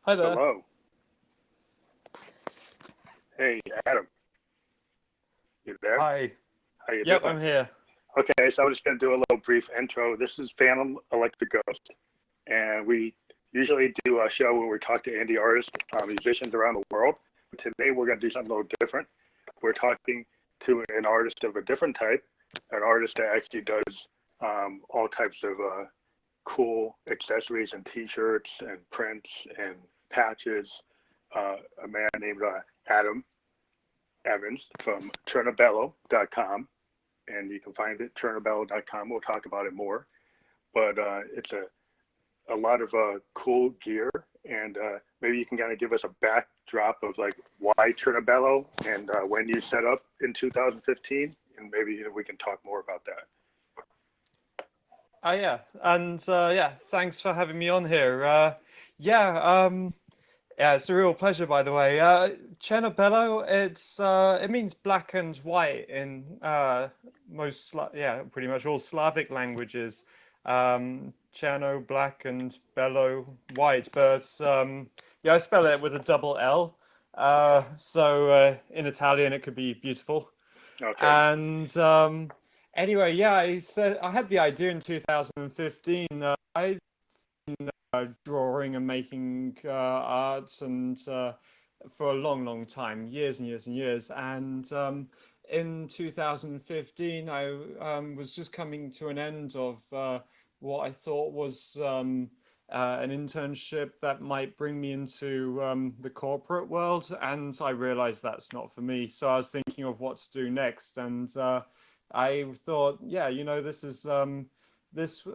Hi there. Hello. Hey, Adam. You there? Hi. How you Yep, doing? I'm here. Okay, so I'm just going to do a little brief intro. This is Phantom Electric Ghost, and we usually do a show where we talk to indie artists, musicians around the world. Today we're going to do something a little different. We're talking to an artist of a different type, an artist that actually does all types of cool accessories and T-shirts and prints and patches. A man named Adam Evans from Chernobello.com, and you can find it Chernobello.com. We'll talk about it more, but it's a lot of cool gear, and maybe you can kind of give us a backdrop of like why Chernobello and when you set up in 2015, and maybe we can talk more about that. Yeah, and yeah, thanks for having me on here. Yeah, it's a real pleasure, by the way. Cenobello, it means black and white in pretty much all Slavic languages. Cerno, black, and bello, white. But yeah, I spell it with a double L. So in Italian, it could be beautiful. Okay. And anyway, yeah, I had the idea in 2015. I drawing and making arts and for a long, long time, years and years and years. And in 2015, I was just coming to an end of what I thought was an internship that might bring me into the corporate world, and I realized that's not for me. So I was thinking of what to do next, and I thought, yeah, this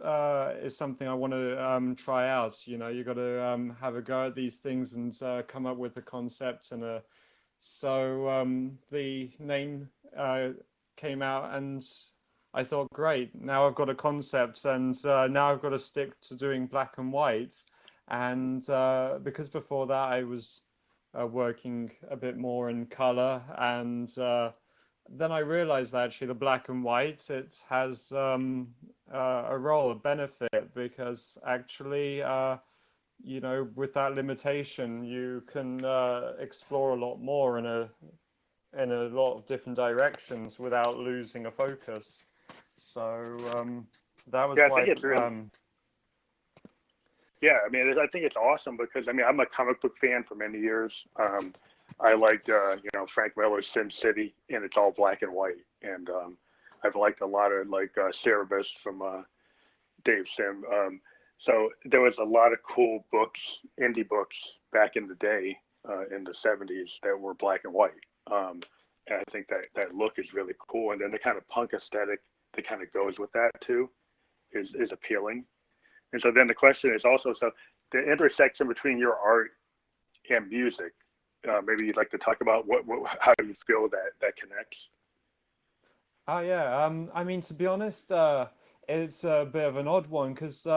is something I want to try out. You got to have a go at these things and come up with a concept. And so the name came out, and I thought, great, now I've got a concept, and now I've got to stick to doing black and white. And because before that I was working a bit more in color, and then I realized that actually the black and white, it has a role, a benefit, because actually, with that limitation, you can explore a lot more in a lot of different directions without losing a focus. So that was Yeah, I why. think it's really. Yeah, I mean, I think it's awesome because I mean, I'm a comic book fan for many years. I liked, Frank Miller's Sin City, and it's all black and white. And I've liked a lot of like Cerebus from Dave Sim. So there was a lot of cool books, indie books back in the day, in the 70s that were black and white. And I think that look is really cool. And then the kind of punk aesthetic that kind of goes with that too is appealing. And so then the question is also, so the intersection between your art and music, maybe you'd like to talk about how you feel that connects. Oh yeah, I mean, to be honest, it's a bit of an odd one because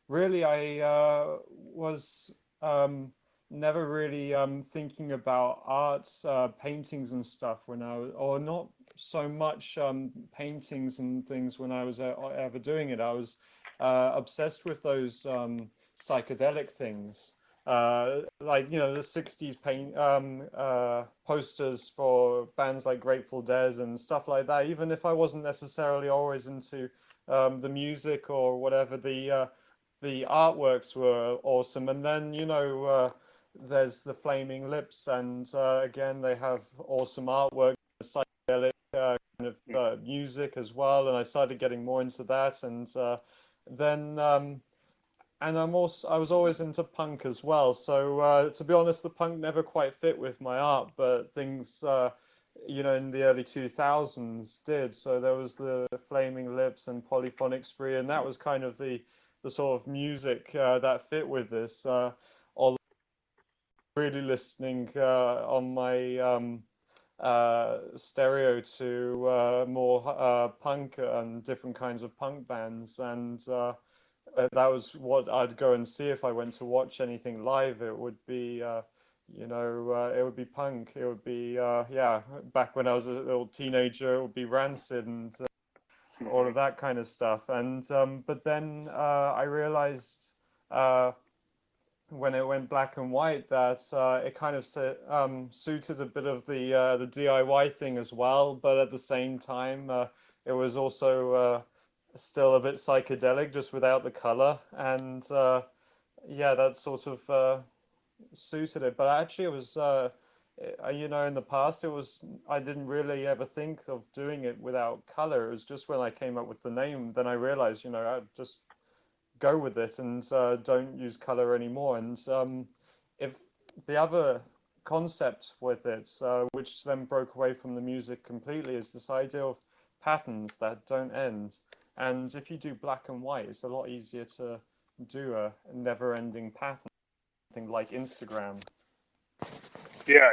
really I was never really thinking about arts, paintings and stuff when I was, or not so much paintings and things when I was ever doing it. I was obsessed with those psychedelic things. Like the 60s paint posters for bands like Grateful Dead and stuff like that. Even if I wasn't necessarily always into the music or whatever, the artworks were awesome. And then there's the Flaming Lips, and again they have awesome artwork, psychedelic kind of music as well. And I started getting more into that, and then. And I was always into punk as well. So to be honest, the punk never quite fit with my art, but things, in the early 2000s did. So there was the Flaming Lips and Polyphonic Spree, and that was kind of the sort of music that fit with this. Although really listening on my stereo to more punk and different kinds of punk bands, and that was what I'd go and see if I went to watch anything live. It would be, it would be punk. It would be, yeah, back when I was a little teenager, it would be Rancid and all Hmm. of that kind of stuff. And but then I realized when it went black and white that it kind of suited a bit of the DIY thing as well, but at the same time it was also still a bit psychedelic just without the color, and yeah, that sort of suited it. But actually, it was in the past it was I didn't really ever think of doing it without color. It was just when I came up with the name, then I realized, I just go with it and don't use color anymore. And if the other concept with it, which then broke away from the music completely, is this idea of patterns that don't end. And if you do black and white, it's a lot easier to do a never-ending pattern, thing like Instagram. Yeah,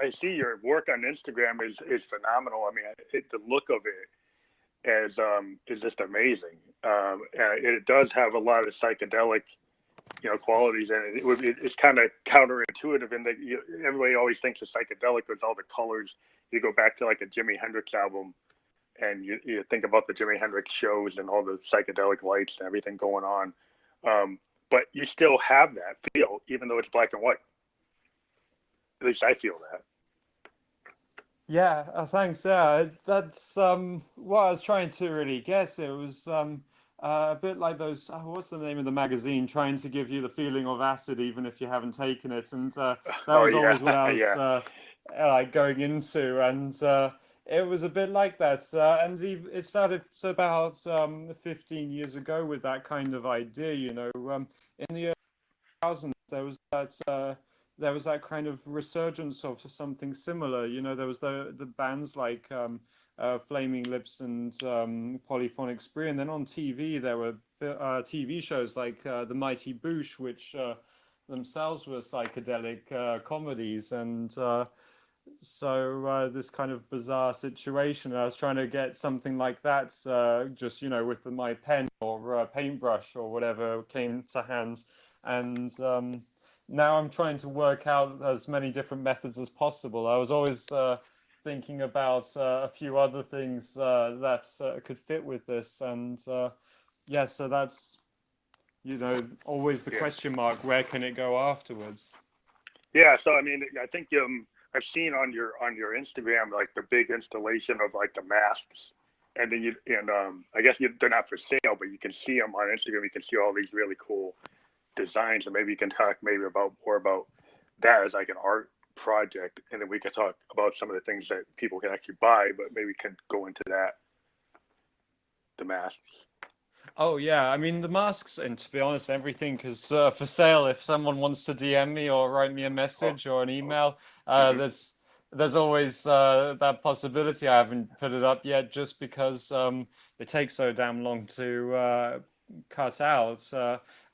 I see your work on Instagram is phenomenal. I mean, the look of it is just amazing. And it does have a lot of psychedelic, qualities, and it's kind of counterintuitive in that everybody always thinks of psychedelic with all the colors. You go back to like a Jimi Hendrix album, and you think about the Jimi Hendrix shows and all the psychedelic lights and everything going on. But you still have that feel, even though it's black and white. At least I feel that. Yeah, thanks. Yeah, that's what I was trying to really guess. It was a bit like those. What's the name of the magazine? Trying to give you the feeling of acid, even if you haven't taken it. And that Oh was yeah, always what I was yeah. like going into, and it was a bit like that. And it started about 15 years ago with that kind of idea. In the 2000s, there was that kind of resurgence of something similar. There was the bands like Flaming Lips and Polyphonic Spree, and then on TV there were TV shows like The Mighty Boosh, which themselves were psychedelic comedies, and so this kind of bizarre situation. I was trying to get something like that, just with my pen or paintbrush or whatever came to hand, and now I'm trying to work out as many different methods as possible. I was always thinking about a few other things that could fit with this, and yeah, so that's always the Yeah. question mark: where can it go afterwards? Yeah, so I mean, I think I've seen on your Instagram like the big installation of like the masks, and then I guess they're not for sale, but you can see them on Instagram. You can see all these really cool designs, and maybe you can talk maybe about more about that as like an art project, and then we can talk about some of the things that people can actually buy, but maybe we can go into that, the masks. Oh yeah, I mean the masks, and to be honest, everything is for sale. If someone wants to DM me or write me a Oh, message or an oh, email, mm-hmm. there's always that possibility. I haven't put it up yet just because it takes so damn long to cut out.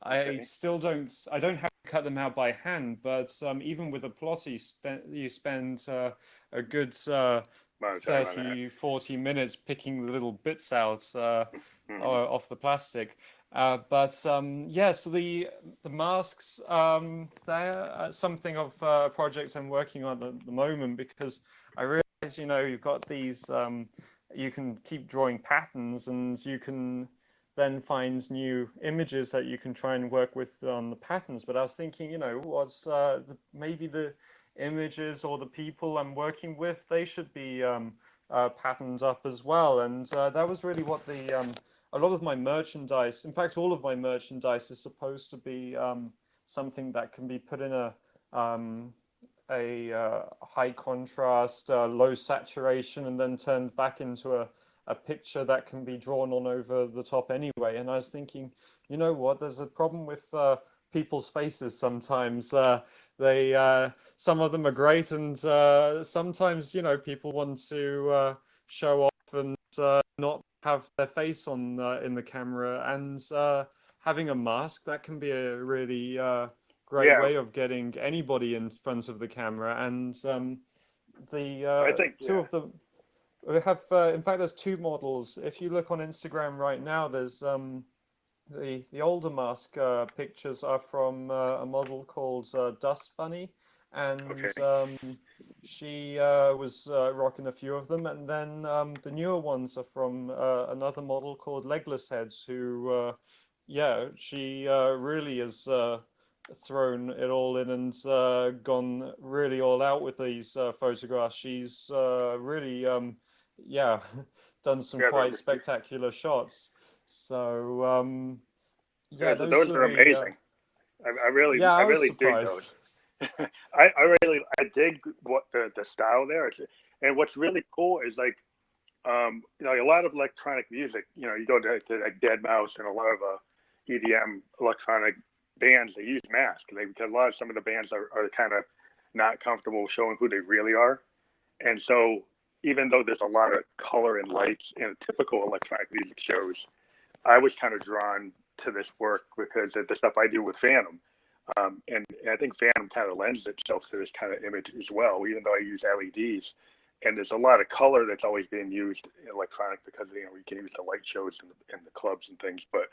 I Okay, still don't. I don't have to cut them out by hand, but even with a plot, you spend a good amount of time on that. 30, 40 minutes picking the little bits out Mm-hmm. off the plastic. But yeah, so the masks, they're something of a project I'm working on at the moment because I realize, you've got these, you can keep drawing patterns and you can then find new images that you can try and work with on the patterns. But I was thinking, what's maybe the images or the people I'm working with, they should be patterned up as well. And that was really what a lot of my merchandise, in fact, all of my merchandise is supposed to be something that can be put in um, a high contrast, low saturation, and then turned back into a picture that can be drawn on over the top anyway. And I was thinking, you know what? There's a problem with people's faces sometimes. Some of them are great, and sometimes people want to show off and not have their face on in the camera. And having a mask, that can be a really great Yeah, way of getting anybody in front of the camera. And the I think two yeah. of them we have, in fact, there's two models. If you look on Instagram right now, there's the older mask pictures are from a model called Dust Bunny, and Okay, she was rocking a few of them. And then the newer ones are from another model called Legless Heads, who, yeah, she really is thrown it all in and gone really all out with these photographs. She's really, yeah, done some Yeah, quite spectacular shots. So, yeah, yeah, so those those are are the, amazing. yeah, I I was really dig surprised. those. I dig what the style there. And what's really cool is like, you know, a lot of electronic music. You know, you go to like Dead Mouse and a lot of EDM electronic bands. They use masks because a lot of some of the bands are kind of not comfortable showing who they really are. And so, even though there's a lot of color and lights in typical electronic music shows, I was kind of drawn to this work because of the stuff I do with Phantom. And I think Phantom kind of lends itself to this kind of image as well, even though I use LEDs. And there's a lot of color that's always being used in electronic because, you know, we can use the light shows in the clubs and things. But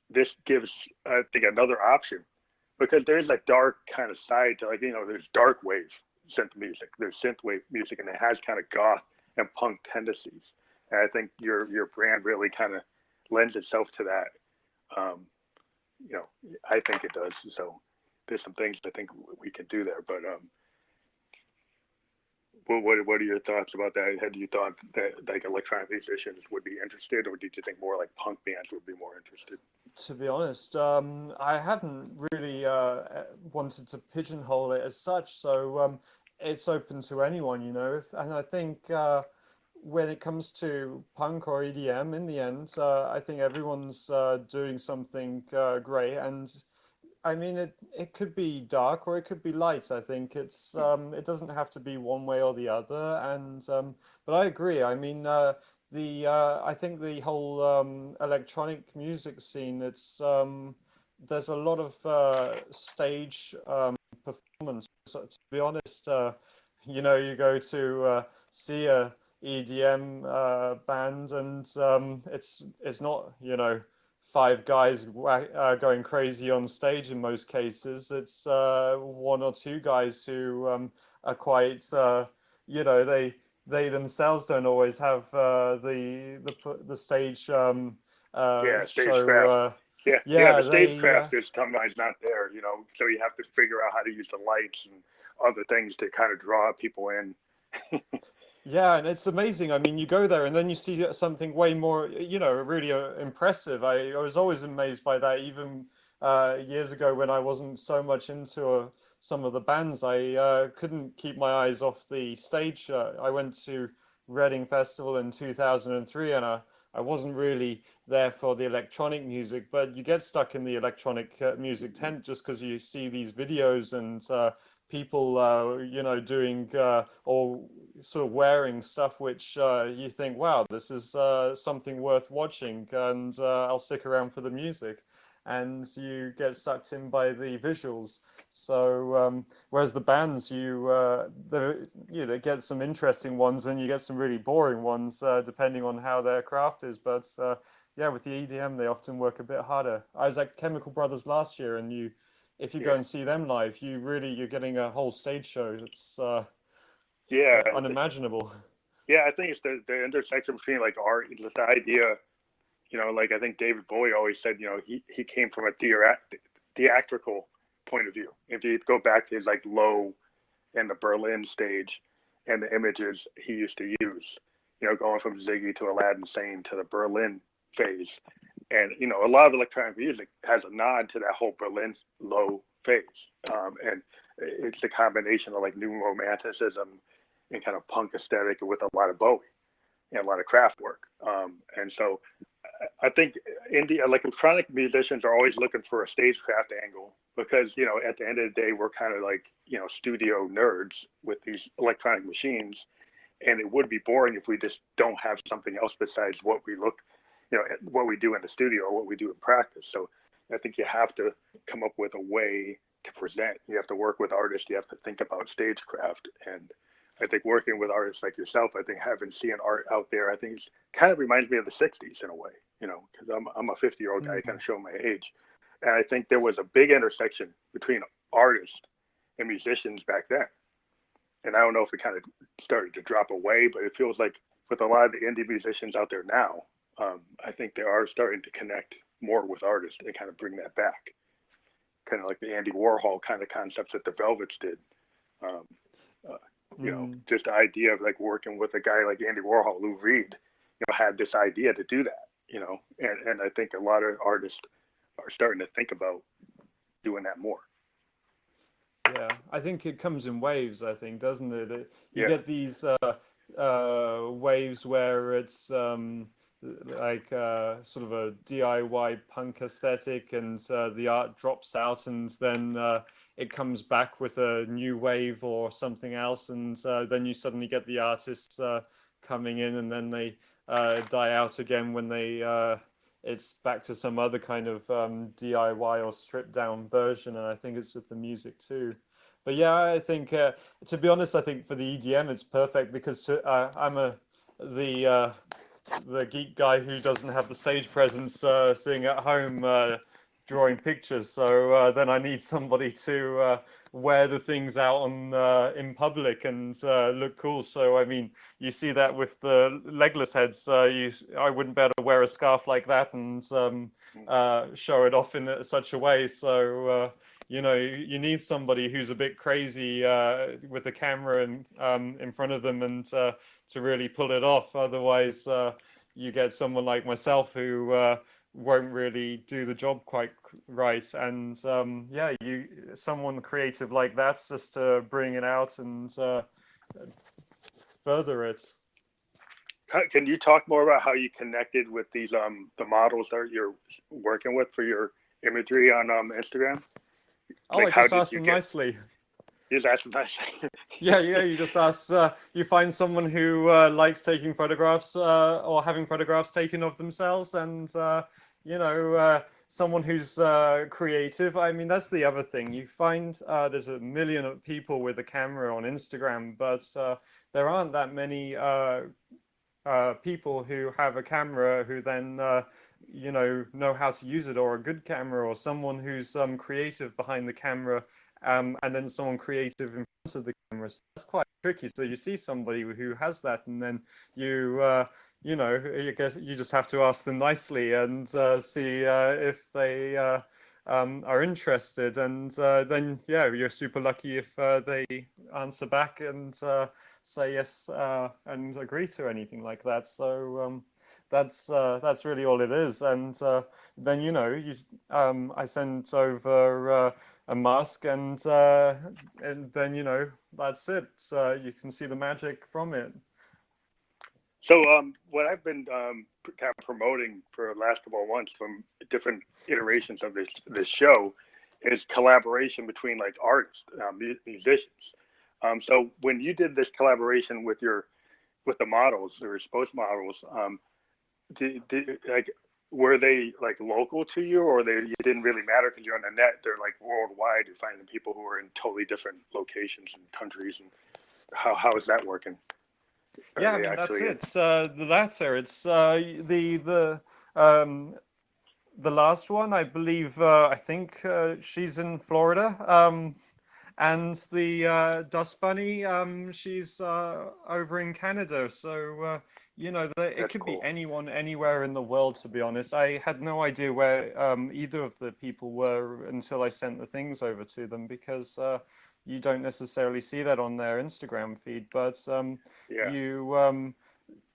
this gives, I think, another option because there's a dark kind of side to, like, you know, there's dark wave synth music, there's synth wave music, and it has kind of goth and punk tendencies. And I think your brand really kind of lends itself to that. Um, you know, I think it does. So there's some things I think we can do there. But what are your thoughts about that? Had you thought that like electronic musicians would be interested, or did you think more like punk bands would be more interested? To be honest, I haven't really wanted to pigeonhole it as such, so it's open to anyone, you know. And I think when it comes to punk or EDM, in the end, I think everyone's doing something great. And I mean, it could be dark or it could be light. I think it doesn't have to be one way or the other. And but I agree. I mean, I think the whole electronic music scene. It's there's a lot of stage performance. So, to be honest, you know, you go to see a EDM band, and it's not, you know, five guys going crazy on stage in most cases. It's one or two guys who are quite, you know, they themselves don't always have the stage Yeah, show. stagecraft. Yeah, yeah, Yeah, the they stagecraft is sometimes not there, you know, so you have to figure out how to use the lights and other things to kind of draw people in. Yeah, and it's amazing. I mean, you go there and then you see something way more, you know, really impressive. I was always amazed by that, even years ago when I wasn't so much into some of the bands. I couldn't keep my eyes off the stage. I went to Reading Festival in 2003, and I wasn't really there for the electronic music, but you get stuck in the electronic music tent just because you see these videos and people, you know, doing or sort of wearing stuff which you think, wow, this is something worth watching, and I'll stick around for the music. And you get sucked in by the visuals. So whereas the bands, you know, get some interesting ones, and you get some really boring ones, depending on how their craft is. But yeah, with the EDM, they often work a bit harder. I was at Chemical Brothers last year, and if you go Yeah, and see them live, you're getting a whole stage show. It's yeah, unimaginable. yeah. I think it's the intersection between like art and this idea, you know, like I think David Bowie always said, you know, he came from a theatrical point of view. If you go back to his like Low and the Berlin stage and the images he used to use, you know, going from Ziggy to Aladdin Sane to the Berlin phase. And, you know, a lot of electronic music has a nod to that whole Berlin Low phase. And it's a combination of like new romanticism and kind of punk aesthetic with a lot of Bowie and a lot of craft work. And so I think indie electronic musicians are always looking for a stagecraft angle because, you know, at the end of the day, we're kind of like, you know, studio nerds with these electronic machines, and it would be boring if we just don't have something else besides what we look, you know, what we do in the studio or what we do in practice. So I think you have to come up with a way to present. You have to work with artists. You have to think about stagecraft. And I think working with artists like yourself, I think having seeing art out there, I think kind of reminds me of the '60s in a way, you know, because I'm a 50-year-old guy, kind Mm. of showing my age. And I think there was a big intersection between artists and musicians back then. And I don't know if it kind of started to drop away, but it feels like with a lot of the indie musicians out there now, I think they are starting to connect more with artists and kind of bring that back. kind of like the Andy Warhol kind of concepts that the Velvets did. Um, Mm. just the idea of like working with a guy like Andy Warhol, Lou Reed, had this idea to do that, and I think a lot of artists are starting to think about doing that more. Yeah, I think it comes in waves, I think, doesn't it? You Yeah. get these waves where it's like sort of a DIY punk aesthetic, and the art drops out, and then it comes back with a new wave or something else, and then you suddenly get the artists coming in, and then they die out again when they it's back to some other kind of DIY or stripped down version, and I think it's with the music too. But yeah, I think to be honest, I think for the EDM it's perfect because I'm the uh, the geek guy who doesn't have the stage presence, sitting at home drawing pictures. So then I need somebody to wear the things out on in public and look cool. So I mean, you see that with the legless heads. I wouldn't be able to wear a scarf like that and show it off in such a way. So. You need somebody who's a bit crazy with a camera and in front of them and to really pull it off. Otherwise, you get someone like myself who won't really do the job quite right. And yeah, someone creative like that's just to bring it out and further it. Can you talk more about how you connected with these the models that you're working with for your imagery on Instagram? Oh, Like, I how just did asked you them get? nicely. Is that nice? Yeah, yeah, you just ask, you find someone who likes taking photographs or having photographs taken of themselves, and someone who's creative. I mean, that's the other thing. You find there's a million of people with a camera on Instagram, but there aren't that many people who have a camera who then know how to use it, or a good camera, or someone who's creative behind the camera, and then someone creative in front of the camera. So that's quite tricky. So you see somebody who has that, and then I guess you just have to ask them nicely and see if they are interested, and then yeah, you're super lucky if they answer back and say yes and agree to anything like that. So that's really all it is. And then I sent over a mask, and then that's it. So you can see the magic from it. So, what I've been kind of promoting for the last couple of months from different iterations of this show is collaboration between like artists, musicians. So, when you did this collaboration with the models or sports models, like were they like local to you, or they you didn't really matter because you're on the net? They're like worldwide. You're finding people who are in totally different locations and countries, and how is that working? Are Yeah, I they mean that's actually in? it. The latter. It's um, the last one. I believe. I think she's in Florida. And the Dust Bunny, she's over in Canada. So it That's could be cool. anyone, anywhere in the world. To be honest, I had no idea where either of the people were until I sent the things over to them, because you don't necessarily see that on their Instagram feed. But Yeah. you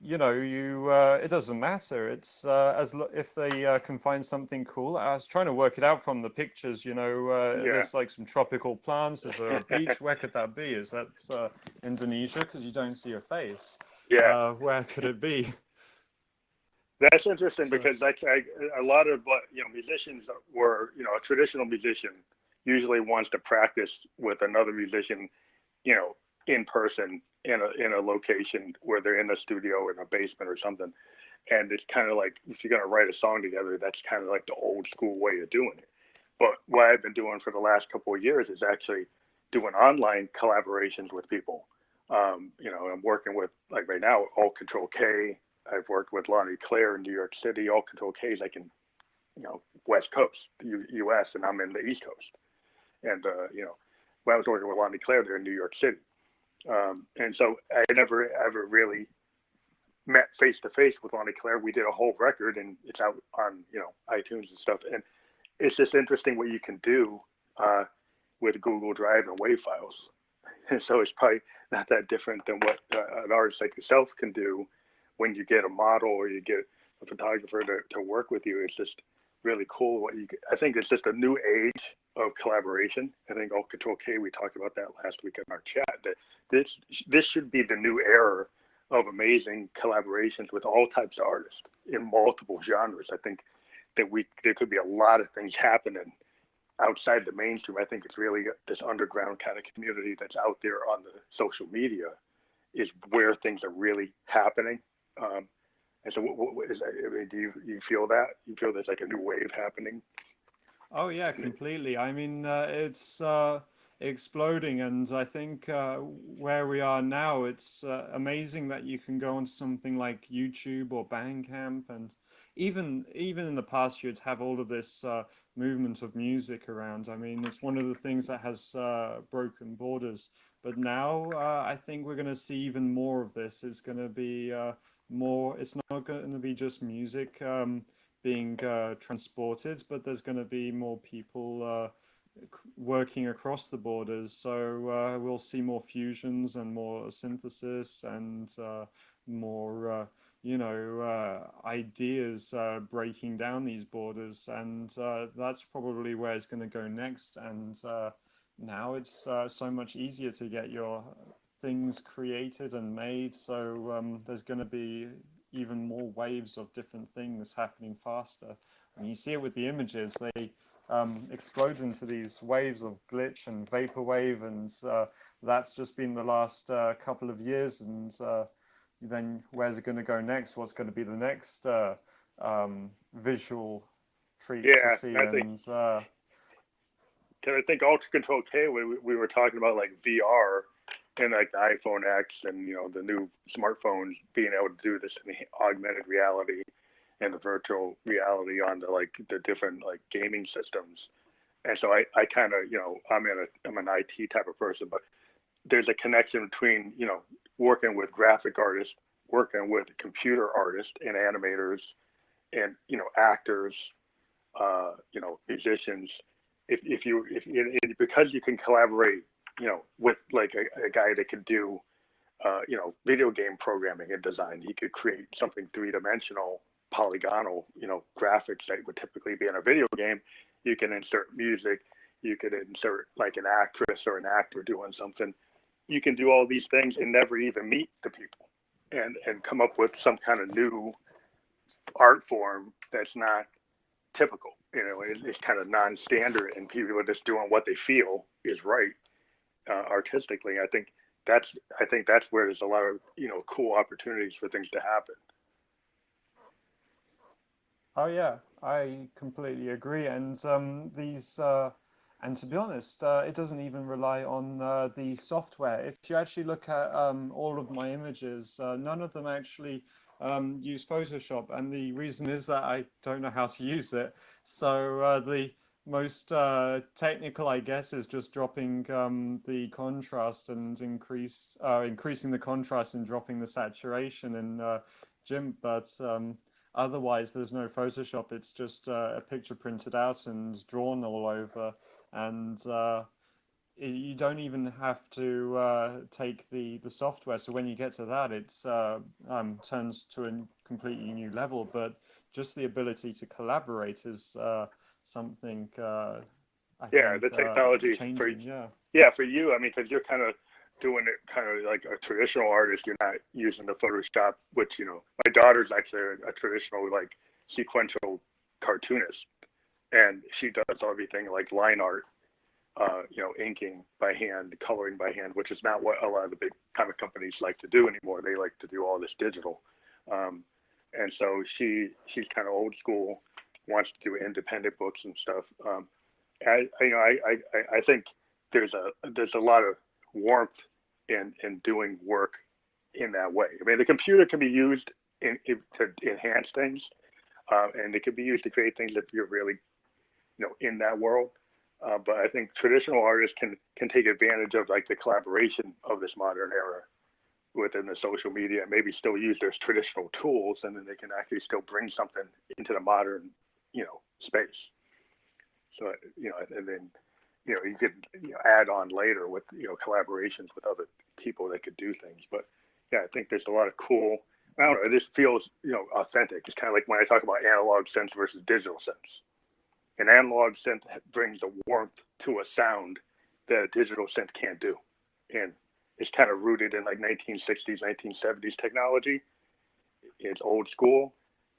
it doesn't matter. It's if they can find something cool. I was trying to work it out from the pictures. Yeah. There's like some tropical plants. Is there a beach? Where could that be? Is that Indonesia? Because you don't see a face. Yeah. Where could it be? That's interesting So because a lot of what musicians were a traditional musician usually wants to practice with another musician you know in person in a location where they're in a studio or in a basement or something, and it's kind of like if you're going to write a song together, that's kind of like the old school way of doing it. But what I've been doing for the last couple of years is actually doing online collaborations with people. I'm working with, like right now, Alt Control K. I've worked with Lonnie Claire in New York City. Alt Control K is like in West Coast, U.S., and I'm in the East Coast. And when I was working with Lonnie Claire, they're in New York City. And so I never ever really met face to face with Lonnie Claire. We did a whole record, and it's out on iTunes and stuff. And it's just interesting what you can do uh, with Google Drive and WAV files. And so it's probably not that different than what an artist like yourself can do when you get a model or you get a photographer to work with you. It's just really cool. I think it's just a new age of collaboration. I think ALT+CTRL+K, we talked about that last week in our chat, that this should be the new era of amazing collaborations with all types of artists in multiple genres. I think that there could be a lot of things happening outside the mainstream. I think it's really this underground kind of community that's out there on the social media is where things are really happening. And so, what is that? I mean, do you feel that? You feel there's like a new wave happening? Oh yeah, completely. I mean, it's exploding, and I think where we are now, it's amazing that you can go on something like YouTube or Bandcamp, and even in the past, you'd have all of this movement of music around. I mean, it's one of the things that has broken borders. But now, I think we're going to see even more of this. It's going to be more. It's not going to be just music. Being transported, but there's going to be more people working across the borders. So we'll see more fusions and more synthesis and more, ideas breaking down these borders. And that's probably where it's going to go next. And now it's so much easier to get your things created and made. So there's going to be even more waves of different things happening faster. And you see it with the images, they explode into these waves of glitch and vaporwave, and that's just been the last couple of years. And then where's it going to go next? What's going to be the next visual treat to Yeah, see? I think And because I think ALT+CTRL+K, we were talking about like VR and like the iPhone X and the new smartphones being able to do this in augmented reality and the virtual reality on the different like gaming systems. And so I kind of I'm an IT type of person, but there's a connection between working with graphic artists, working with computer artists and animators, and actors, musicians. Because you can collaborate, with like a guy that can do, video game programming and design. He could create something three-dimensional, polygonal, graphics that would typically be in a video game. You can insert music. You could insert like an actress or an actor doing something. You can do all these things and never even meet the people, and come up with some kind of new art form that's not typical. It's kind of non-standard, and people are just doing what they feel is right artistically. I think that's where there's a lot of cool opportunities for things to happen. oh yeah, I completely agree. And these, and to be honest, it doesn't even rely on the software. If you actually look at all of my images, none of them actually use Photoshop, and the reason is that I don't know how to use it. So the most technical, I guess, is just dropping the contrast and increasing the contrast and dropping the saturation in GIMP, but otherwise, there's no Photoshop. It's just a picture printed out and drawn all over, and you don't even have to take the software. So when you get to that, it turns to a completely new level. But just the ability to collaborate is something I Yeah, think the technology for changing. Yeah. for you. I mean, because you're kind of doing it kind of like a traditional artist. You're not using the Photoshop, which my daughter's actually a traditional like sequential cartoonist, and she does everything like line art, inking by hand, coloring by hand, which is not what a lot of the big comic companies like to do anymore. They like to do all this digital, and so she's kind of old school, wants to do independent books and stuff. I think there's a lot of warmth in doing work in that way. I mean, the computer can be used to enhance things, and it can be used to create things that you're really, in that world. But I think traditional artists can take advantage of like the collaboration of this modern era within the social media, and maybe still use their traditional tools, and then they can actually still bring something into the modern, space. So and then you could add on later with collaborations with other people that could do things. But yeah, I think there's a lot of cool. I don't know. It just feels authentic. It's kind of like when I talk about analog synths versus digital synths. An analog synth brings a warmth to a sound that a digital synth can't do, and it's kind of rooted in like 1960s, 1970s technology. It's old school,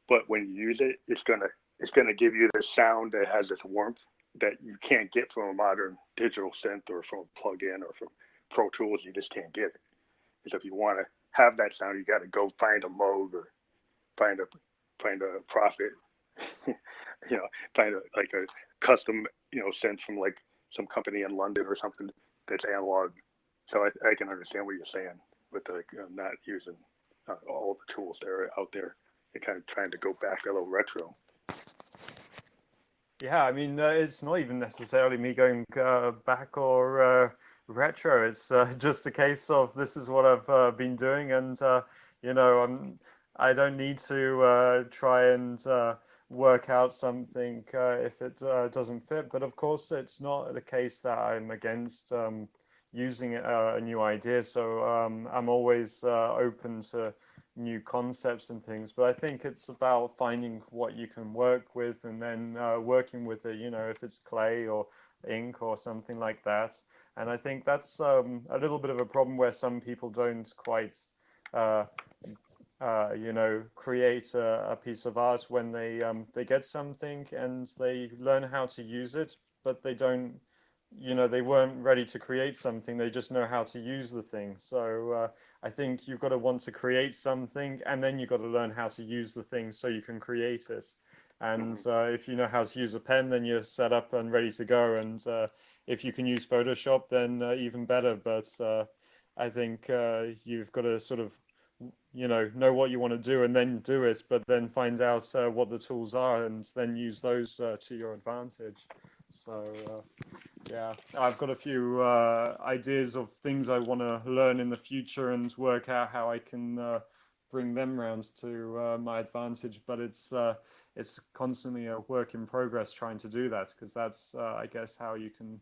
but when you use it, it's gonna give you this sound that has this warmth that you can't get from a modern digital synth or from a plug-in or from Pro Tools. You just can't get it. Because if you want to have that sound, you got to go find a Moog or find a Prophet, find like a custom synth from like some company in London or something that's analog. So I can understand what you're saying with like not using all the tools that are out there and kind of trying to go back a little retro. Yeah, I mean, it's not even necessarily me going back or retro. It's just a case of this is what I've been doing, and I don't need to try and work out something if it doesn't fit. But of course, it's not the case that I'm against using a new idea. So I'm always open to new concepts and things, but I think it's about finding what you can work with and then working with it, if it's clay or ink or something like that. And I think that's a little bit of a problem where some people don't quite uh, create a piece of art when they get something and they learn how to use it, but they don't, they weren't ready to create something. They just know how to use the thing. So I think you've got to want to create something, and then you've got to learn how to use the thing so you can create it. And Mm-hmm. if you know how to use a pen, then you're set up and ready to go. And if you can use Photoshop, then even better. But I think you've got to sort of know what you want to do and then do it, but then find out what the tools are and then use those to your advantage. So yeah, I've got a few ideas of things I want to learn in the future and work out how I can bring them round to my advantage. But it's constantly a work in progress trying to do that, because that's I guess how you can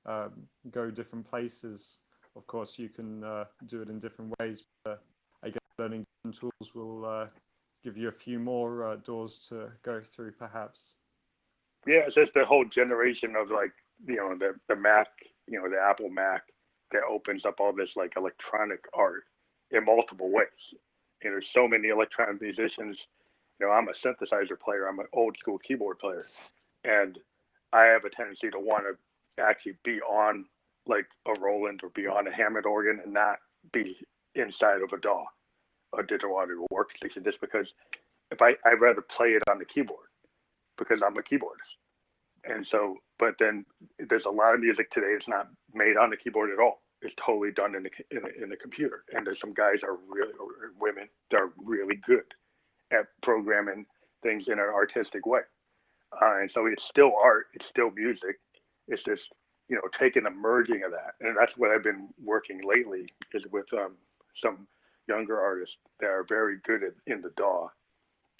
uh, go different places. Of course, you can do it in different ways, but I guess learning different tools will give you a few more doors to go through, perhaps. Yeah, it's just the whole generation of like the Mac, the Apple Mac that opens up all this like electronic art in multiple ways. And there's so many electronic musicians. I'm a synthesizer player. I'm an old school keyboard player, and I have a tendency to want to actually be on like a Roland or be on a Hammond organ and not be inside of a DAW, a digital audio workstation, just because if I'd rather play it on the keyboard because I'm a keyboardist. And so, but then there's a lot of music today that's not made on the keyboard at all. It's totally done in the computer. And there's some guys are really, or women that are really good at programming things in an artistic way. And so it's still art, it's still music. It's just, taking a merging of that. And that's what I've been working lately is with some younger artists that are very good in the DAW,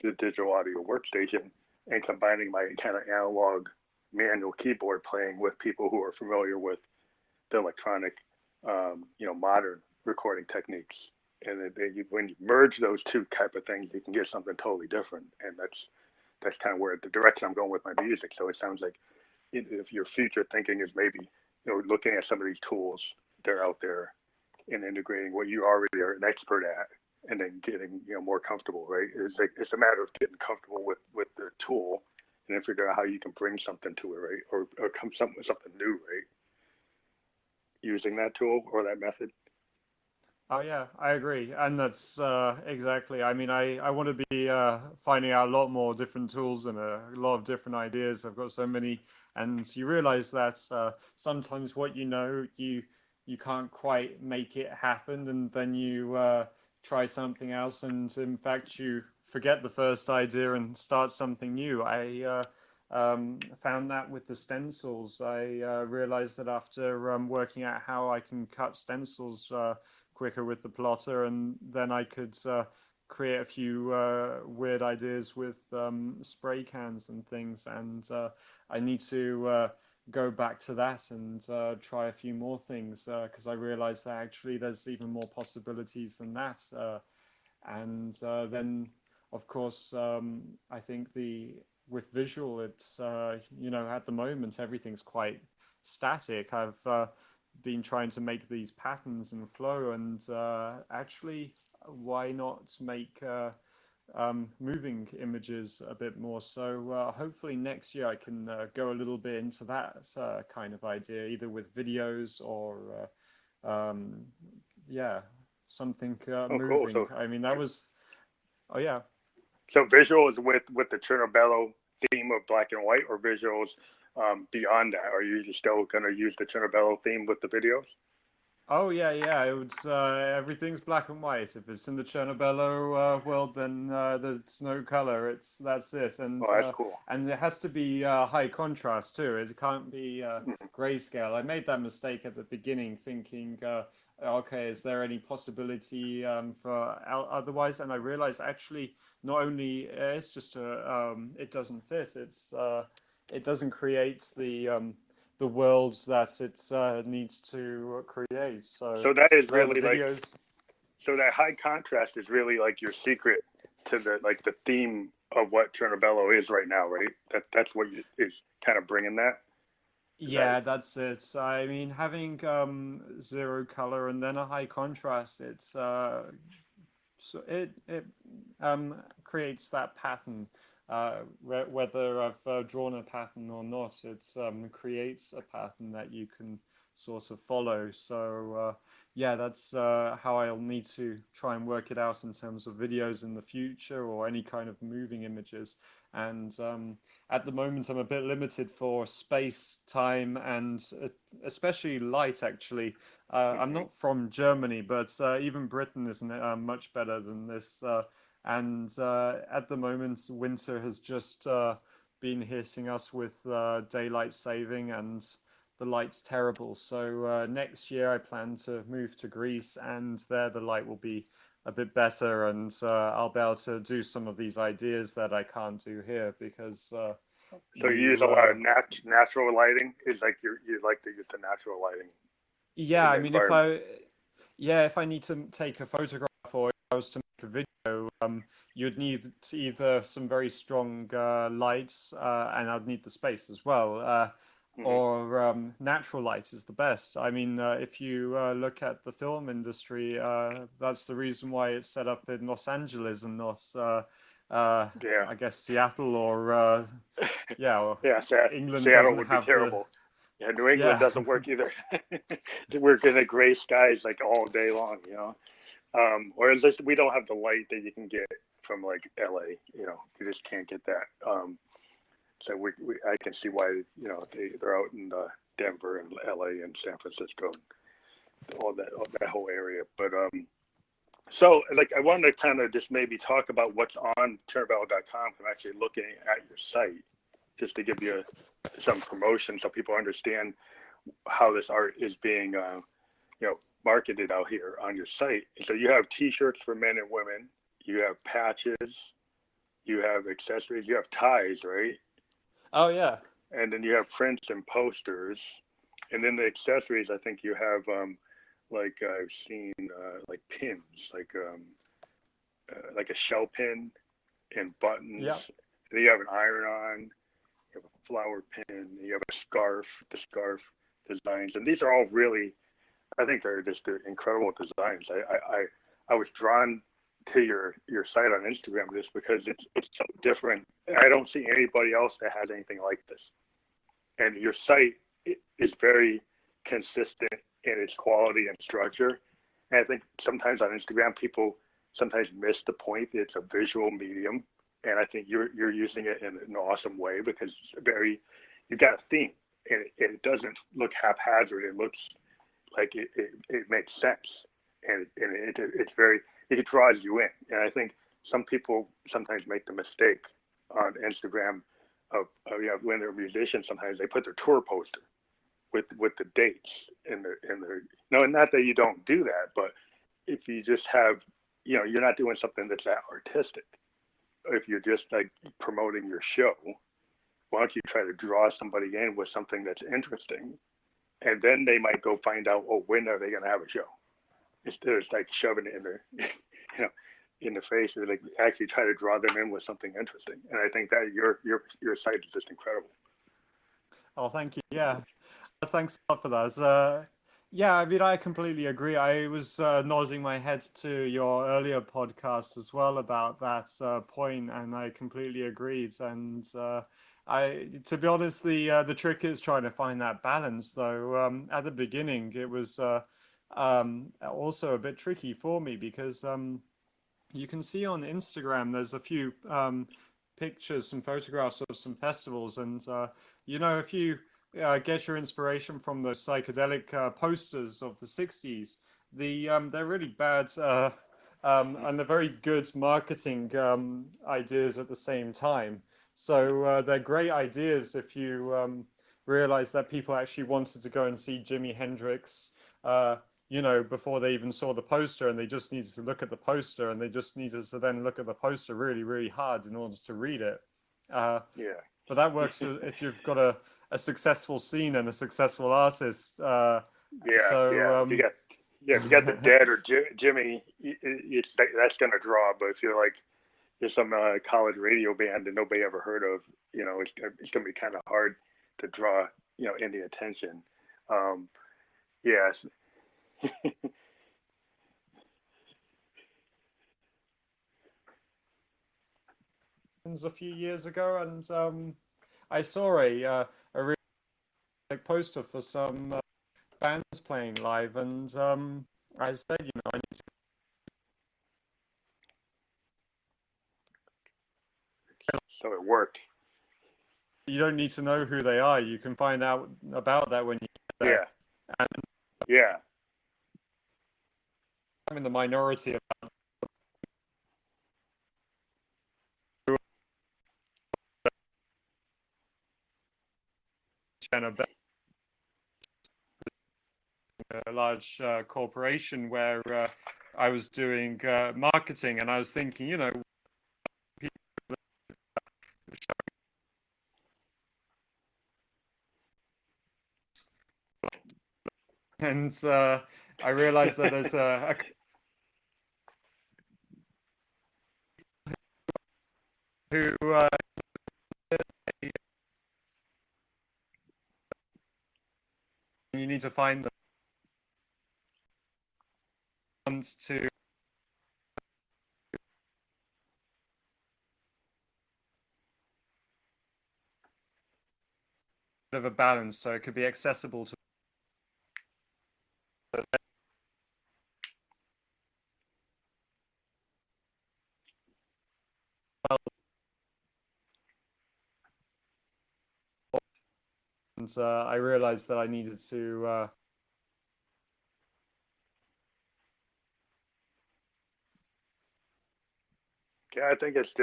the digital audio workstation, and combining my kind of analog manual keyboard playing with people who are familiar with the electronic, modern recording techniques. And when you merge those two type of things, you can get something totally different. And that's kind of where the direction I'm going with my music. So it sounds like if your future thinking is maybe looking at some of these tools that are out there and integrating what you already are an expert at, and then getting more comfortable, right? It's a matter of getting comfortable with the tool, and then figure out how you can bring something to it, right? Or come something new, right? Using that tool or that method. Oh yeah, I agree, and that's exactly. I mean, I want to be finding out a lot more different tools and a lot of different ideas. I've got so many, and you realize that sometimes what you can't quite make it happen, and then you try something else, and in fact you forget the first idea and start something new. I found that with the stencils. I realized that after working out how I can cut stencils quicker with the plotter, and then I could create a few weird ideas with spray cans and things. And I need to go back to that and try a few more things because I realized that actually there's even more possibilities than that. And then, of course, I think the with visual, it's at the moment everything's quite static. I've been trying to make these patterns and flow, and actually, why not make moving images a bit more? So hopefully next year I can go a little bit into that kind of idea, either with videos or yeah, something Oh, cool. moving. I mean, that was, oh yeah. So visuals with the Chernobyl theme of black and white, or visuals beyond that? Are you still going to use the Chernobyl theme with the videos? Oh yeah, yeah. It was everything's black and white. If it's in the Chernobyl world, then there's no color. That's it, Oh, that's cool. and it has to be high contrast too. It can't be Mhm. grayscale. I made that mistake at the beginning, thinking, okay, is there any possibility for otherwise? And I realized actually, not only it's just it doesn't fit. It doesn't create the worlds that it needs to create. So So that is the really like, videos, so that high contrast is really like your secret to the theme of what Chernobyl is right now, right? That's what is kind of bringing that. Is that yeah, that's it. I mean, having zero color and then a high contrast, it creates that pattern. Whether I've drawn a pattern or not, it creates a pattern that you can sort of follow. So yeah, that's how I'll need to try and work it out in terms of videos in the future or any kind of moving images. And at the moment, I'm a bit limited for space, time, and especially light, actually. I'm hmm not from Germany, but even Britain isn't much better than this. And at the moment, winter has just been hitting us with daylight saving, and the light's terrible. So next year, I plan to move to Greece, and there the light will be a bit better, and I'll be able to do some of these ideas that I can't do here because So you use a you lot of natural lighting. Is like you like to use the natural lighting yeah, in I the mean, environment. if I need to take a photograph or if I was to make a video, you'd need either some very strong lights, and I'd need the space as well, hmm or natural light is the best. I mean, if you look at the film industry, that's the reason why it's set up in Los Angeles and not, uh, Yeah, I guess, Seattle or yeah, or yeah. England Seattle doesn't would be have the terrible. Yeah, New England yeah. doesn't work either. We're gonna gray skies like all day long, you know. Or at least we don't have the light that you can get from like LA. You know, you just can't get that. So I can see why they're out in Denver and LA and San Francisco, all that whole area. But so like I wanted to kind of just maybe talk about what's on Chernobyl.com. I'm actually looking at your site just to give you some promotion so people understand how this art is being marketed out here on your site. So you have T-shirts for men and women, you have patches, you have accessories, you have ties, right? Oh yeah. And then you have prints and posters, and then the accessories. I think you have like I've seen like pins, like a shell pin and buttons. Yeah. And then you have an iron-on, you have a flower pin, you have a scarf, the scarf designs, and these are all really, I think they're incredible designs. I was drawn to your site on Instagram just because it's so different. I don't see anybody else that has anything like this. And your site is very consistent in its quality and structure. And I think sometimes on Instagram, people sometimes miss the point that it's a visual medium. And I think you're using it in an awesome way because it's very, you've got a theme, and it doesn't look haphazard. It looks like it makes sense, and it's very, it draws you in. And I think some people sometimes make the mistake on Instagram when they're musicians. Sometimes they put their tour poster with the dates in their no, not that you don't do that, but if you just have, you're not doing something that's that artistic. If you're just like promoting your show, why don't you try to draw somebody in with something that's interesting, and then they might go find out, oh, when are they going to have a show? Instead of like shoving it in their, in the face, they like actually try to draw them in with something interesting. And I think that your site is just incredible. Oh, thank you. Yeah. Thanks a lot for that. Yeah, I mean, I completely agree. I was nodding my head to your earlier podcast as well about that point, and I completely agreed. And to be honest, the trick is trying to find that balance. Though at the beginning, it was also a bit tricky for me because you can see on Instagram there's a few pictures, some photographs of some festivals, and if you get your inspiration from those psychedelic posters of the 60s, they're really bad and they're very good marketing ideas at the same time. So they're great ideas if you realize that people actually wanted to go and see Jimi Hendrix uh, before they even saw the poster, and they just needed to look at the poster, and they just needed to then look at the poster really, really hard in order to read it. Yeah. But that works if you've got a successful scene and a successful artist. Yeah. So, If you got the Dead or Jimmy, that's gonna draw. But if you're like there's some college radio band that nobody ever heard of, it's gonna be kind of hard to draw any attention. Um, yes. a few years ago, and I saw a really big poster for some bands playing live, and I said, I need to. So it worked. You don't need to know who they are. You can find out about that when you get there. Yeah. And Yeah. I'm in the minority about who a large corporation where I was doing marketing, and I was thinking, and I realized that there's who you need to find them to of a balance, so it could be accessible to. And I realized that I needed to. Yeah, I think it's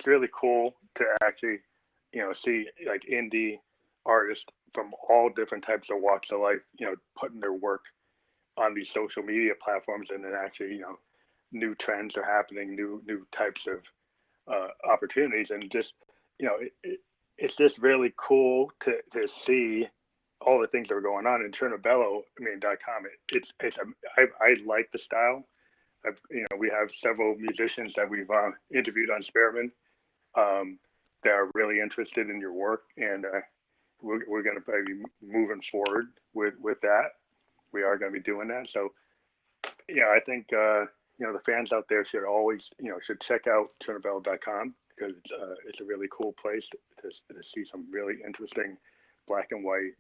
really cool to actually see like indie artists from all different types of walks of life putting their work on these social media platforms, and then actually new trends are happening, new types of opportunities, and just it's just really cool to see all the things that are going on in Chernobello.com. I like the style. We have several musicians that we've interviewed on Spearman that are really interested in your work, and we're going to probably be moving forward with that. We are going to be doing that. So, I think the fans out there should always should check out Chernobello.com because it's a really cool place to see some really interesting black and white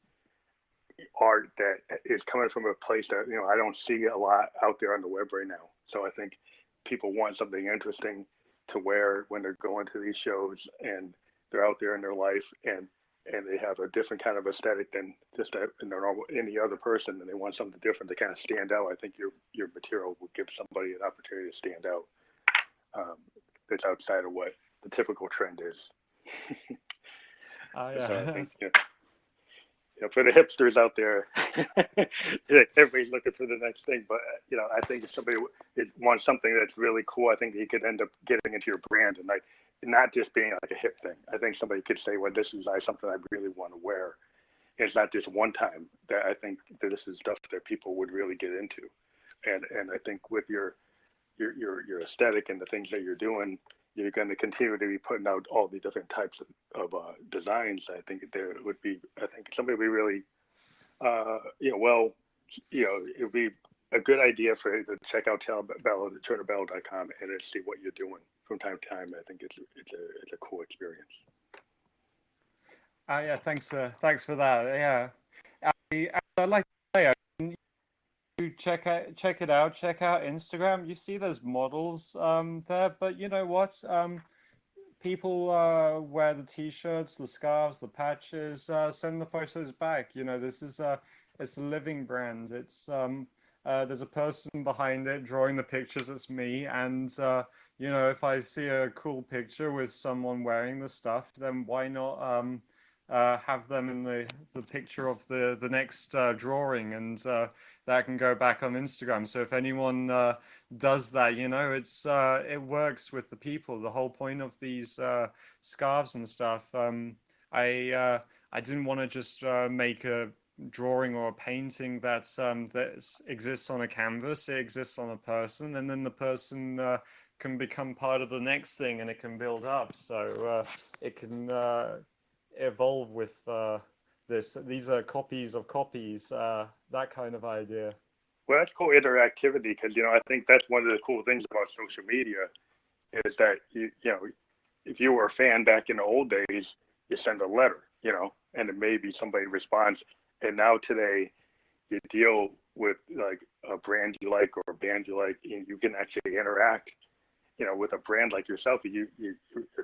art that is coming from a place that I don't see a lot out there on the web right now. So I think people want something interesting to wear when they're going to these shows, and they're out there in their life, and they have a different kind of aesthetic than just any other person, and they want something different to kind of stand out. I think your material will give somebody an opportunity to stand out. That's outside of what the typical trend is. Yeah. So I think for the hipsters out there, everybody's looking for the next thing. But I think if somebody wants something that's really cool, I think he could end up getting into your brand. And not just being like a hip thing. I think somebody could say, well, this is something I really want to wear. It's not just one time. That I think that this is stuff that people would really get into. And I think with your aesthetic and the things that you're doing, you're going to continue to be putting out all the different types of designs. I think there would be, I think somebody would be really, well, it would be a good idea for you to check out turnerbell.com and then see what you're doing from time to time. I think it's a cool experience. Yeah, thanks for that. Yeah, I'd like to say, you check it out. Check out Instagram. You see there's models there, but you know what? People wear the t-shirts, the scarves, the patches. Send the photos back. You know, this is it's a living brand. It's there's a person behind it drawing the pictures. It's me, and you know, if I see a cool picture with someone wearing the stuff, then why not have them in the picture of the next drawing, and that can go back on Instagram. So if anyone does that, you know, it works with the people. The whole point of these scarves and stuff. I didn't want to just make a drawing or a painting that exists on a canvas. It exists on a person, and then the person can become part of the next thing, and it can build up. So it can evolve with this. These are copies of copies. That kind of idea. Well, that's cool interactivity because I think that's one of the cool things about social media is that if you were a fan back in the old days, you send a letter, and then maybe somebody responds. And now today, you deal with like a brand you like or a band you like, and you can actually interact, with a brand like yourself. Your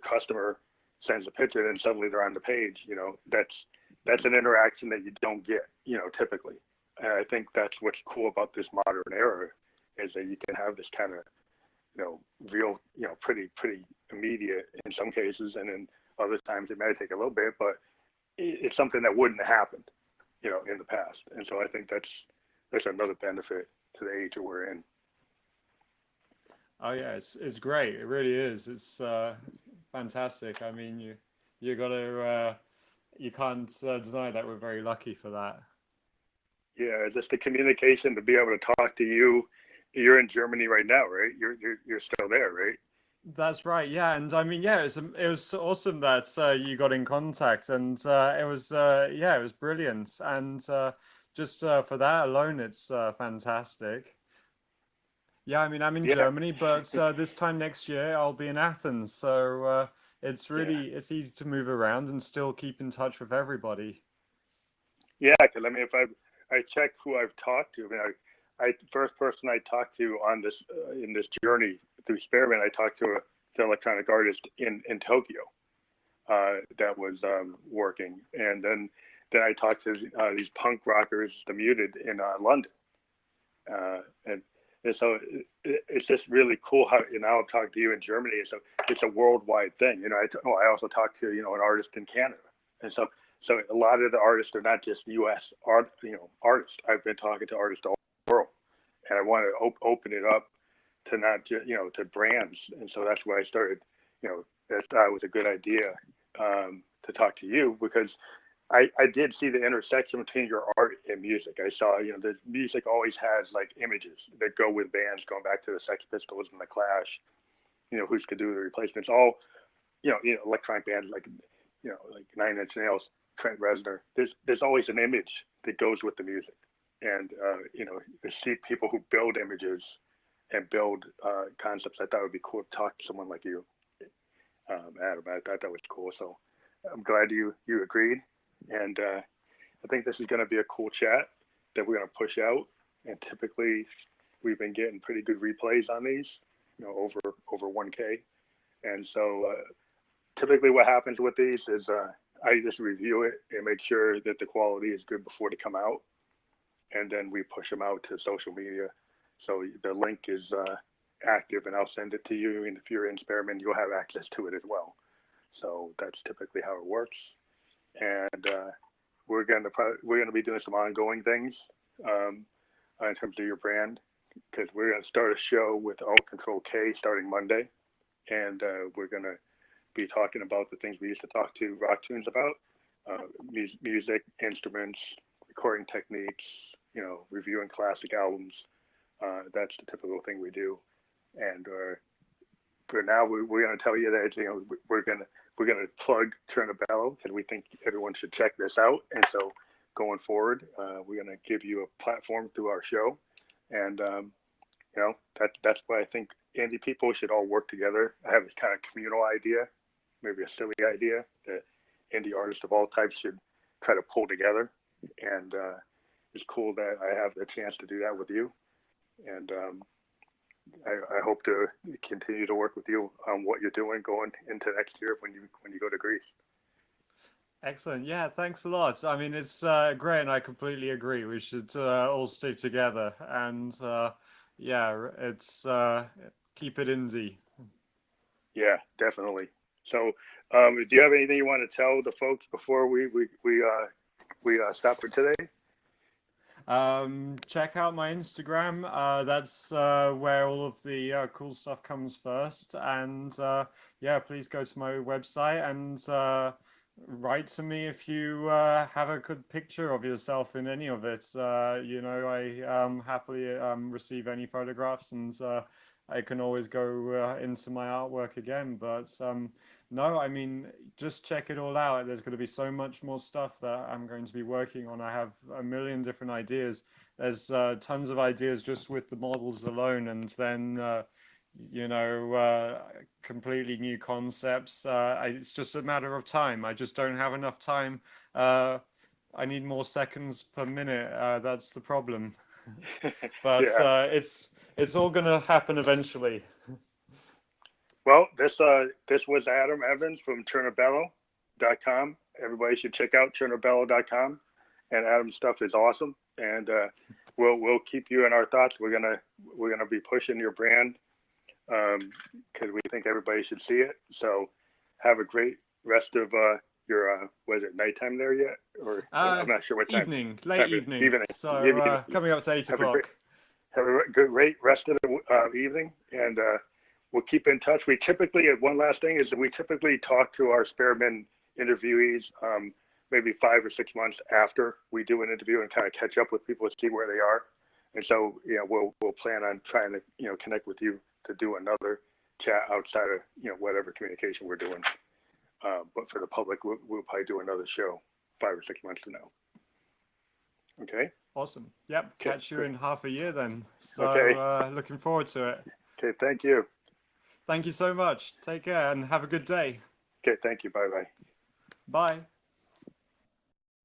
customer sends a picture, and suddenly they're on the page. That's an interaction that you don't get, typically. And I think that's what's cool about this modern era is that you can have this kind of, real, pretty immediate in some cases, and then other times it might take a little bit, but it's something that wouldn't have happened, in the past. And so I think that's another benefit to the age that we're in. Oh yeah, it's great. It really is. It's fantastic. I mean, you got to you can't deny that we're very lucky for that. Yeah, just the communication to be able to talk to you. You're in Germany right now, right? You're still there, right? That's right. Yeah, and I mean, yeah, it was awesome that you got in contact, and it was yeah, it was brilliant, and just for that alone, it's fantastic. Yeah, I mean, I'm in Yeah, Germany, but this time next year I'll be in Athens, so yeah, it's easy to move around and still keep in touch with everybody. yeah. Because I mean, if I check who I've talked to, I mean, I first person I talked to on this in this journey through Spearmint, I talked to the electronic artist in Tokyo that was working, and then I talked to these punk rockers, the Muted in London, and so it's just really cool how now I'm talking to you in Germany. So it's a worldwide thing. I also talked to an artist in Canada, and so a lot of the artists are not just U.S. Artists. I've been talking to artists all over the world, and I want to open it up to not just to brands. And so that's why I started. That was a good idea to talk to you because I did see the intersection between your art and music. I saw, the music always has like images that go with bands, going back to the Sex Pistols and the Clash. Who's could do the replacements? All, electronic bands like Nine Inch Nails, Trent Reznor. There's always an image that goes with the music, and to see people who build images and build concepts. I thought it would be cool to talk to someone like you, Adam. I thought that was cool. So I'm glad you agreed. And I think this is going to be a cool chat that we're going to push out. And typically, we've been getting pretty good replays on these, over 1K. And so typically, what happens with these is I just review it and make sure that the quality is good before they come out, and then we push them out to social media. So the link is active, and I'll send it to you. And if you're in Spearmint, you'll have access to it as well. So that's typically how it works. And we're gonna be doing some ongoing things in terms of your brand because we're gonna start a show with ALT+CTRL+K starting Monday, and we're gonna be talking about the things we used to talk to rock tunes about, music, instruments, recording techniques, reviewing classic albums. That's the typical thing we do. And for now, we're going to tell you that we're going to plug Turnabello, and we think everyone should check this out. And so going forward, we're going to give you a platform through our show, and that's why I think indie people should all work together. I have this kind of communal idea, maybe a silly idea, that indie artists of all types should try to pull together. And it's cool that I have the chance to do that with you. And I hope to continue to work with you on what you're doing going into next year when you go to Greece. Excellent. Yeah, thanks a lot. I mean, it's great, and I completely agree. We should all stick together, and yeah, it's keep it indie. Yeah, definitely. So, do you have anything you want to tell the folks before we stop for today? Check out my Instagram. That's where all of the cool stuff comes first. And yeah, please go to my website and write to me if you have a good picture of yourself in any of it. I happily receive any photographs, and I can always go into my artwork again. But no, I mean, just check it all out. There's going to be so much more stuff that I'm going to be working on. I have a million different ideas. There's tons of ideas just with the models alone, and then completely new concepts. It's just a matter of time. I just don't have enough time. I need more seconds per minute. That's the problem. But Yeah. It's all going to happen eventually. Well, this was Adam Evans from Turnabello.com. Everybody should check out Turnabello.com, and Adam's stuff is awesome. And we'll keep you in our thoughts. We're gonna be pushing your brand because we think everybody should see it. So have a great rest of your was it nighttime there yet? Or I'm not sure what time. Evening, late evening. Evening. So coming up to 8 o'clock. Have a great rest of the evening, and we'll keep in touch. We typically, one last thing is that we typically talk to our Spearman interviewees maybe 5 or 6 months after we do an interview and kind of catch up with people and see where they are. And so, we'll plan on trying to, connect with you to do another chat outside of, whatever communication we're doing. But for the public, we'll probably do another show 5 or 6 months from now. Okay. Awesome. Yep. Catch you in half a year then. So okay. Looking forward to it. Okay. Thank you. Thank you so much. Take care and have a good day. Okay. Thank you. Bye-bye. Bye.